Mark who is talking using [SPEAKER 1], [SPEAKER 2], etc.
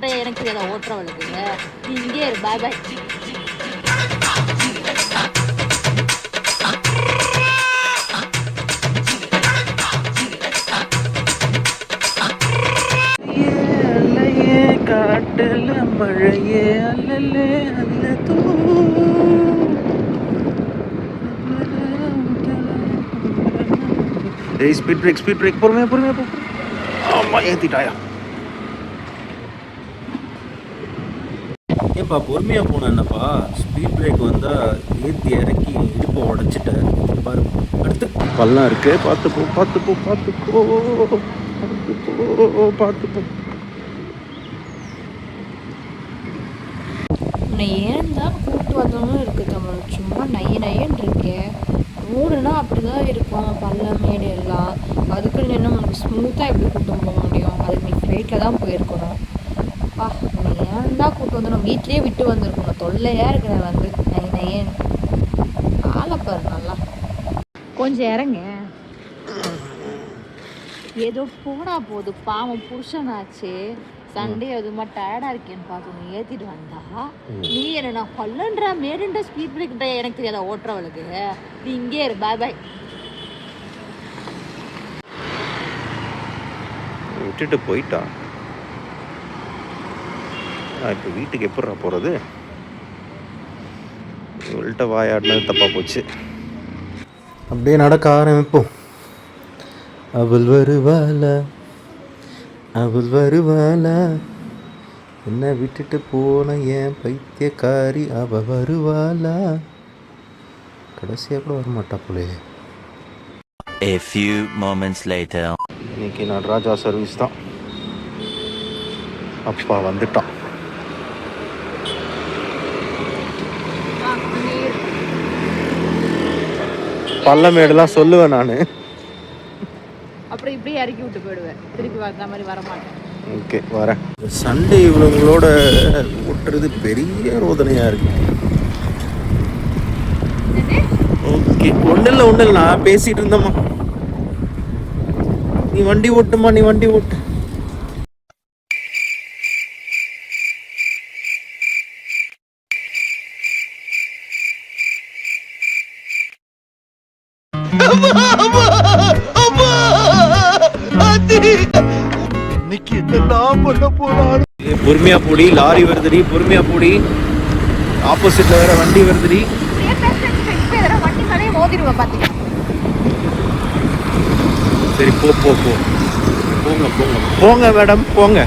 [SPEAKER 1] Break எனக்கு ஏதோ ஓட்டுறவளுக்கு நீ இங்கே இரு. பாய் பாய்.
[SPEAKER 2] காட்டுல மழையே அல்லலே அல்லதோ. ஏய் ஸ்பீட் பிரேக் பொறுமையா போ. ஆமா ஏத்திட்டாயா. ஏப்பா பொறுமையா போன என்னப்பா, ஸ்பீட் பிரேக் வந்தா ஏத்தி இறக்கி இடுப்பை உடைச்சிட்ட பாரு. அடுத்து பள்ளம் இருக்கு, பார்த்து போ.
[SPEAKER 1] உன்னை ஏன் தான் கூப்பிட்டு வந்தோம்னு இருக்கு தமிழ். சும்மா நையன்னு இருக்கேன். ரோடுனா அப்படிதான் இருக்கும், பள்ளம் மேடு எல்லாம். அதுக்கு என்ன உனக்கு ஸ்மூத்தாக எப்படி கூப்பிட்டு போக முடியும்? அதுக்கு நீ ஃப்ளைட்டில் தான் போயிருக்கணும். நீ ஏன் தான் கூப்பிட்டு வந்து நம்ம வீட்லேயே விட்டு வந்திருக்கணும். தொல்லையாக இருக்கிற வந்து நையன் ஆளப்பாரு நல்லா. கொஞ்சம் இறங்க. ஏதோ போனா போது, பாவம் புருஷனாச்சு. சண்டே அதுமா டயர்டா இருக்கேன்னு பார்க்கணும் ஏத்திட்டு வந்தா நீ என்ன நான் கொல்லன்றா மேடுன்ற ஸ்பீட் பிரேக் எனக்கு தெரியாத ஓட்டுறவளுக்கு நீ இங்கே இரு. பாய் பாய்.
[SPEAKER 2] விட்டுட்டு போயிட்டான். இப்போ வீட்டுக்கு எப்படா போகிறது? இவள்கிட்ட வாயாடினது தப்பாக போச்சு. அப்படியே நடக்க ஆரம்பிப்போம். அவள் வருவாளா என்ன விட்டுட்டு போன என் பைத்தியக்காரி அவள் வருவாளா? கடைசியாக கூட வரமாட்டா போலே.
[SPEAKER 3] A few moments later.
[SPEAKER 2] இன்னைக்கு நடராஜா சர்வீஸ் தான். அப்பா வந்துட்டான். பள்ளமேடுலாம் சொல்லுவேன் நான்.
[SPEAKER 1] அப்புறம் இப்படி இறக்கி விட்டு போயிடுவேன். திருப்பி வந்த மாதிரி வரமாட்டேன்.
[SPEAKER 2] ஓகே வரேன். சண்டே இவங்களோட ஓட்டுறது பெரிய ரோதனையாக இருக்கு. ஓகே ஒன்றும் இல்லை நான் பேசிகிட்டு இருந்தேம்மா. நீ வண்டி ஓட்டு. இன்னைக்கு என்னெல்லாம் பண்ண போறாரு. பொறுமையா போடி, லாரி வருதுடி. பொறுமையா போடி, ஆப்போசிட்ல வேற வண்டி வருதுடி. சரி போங்க மேடம் போங்க.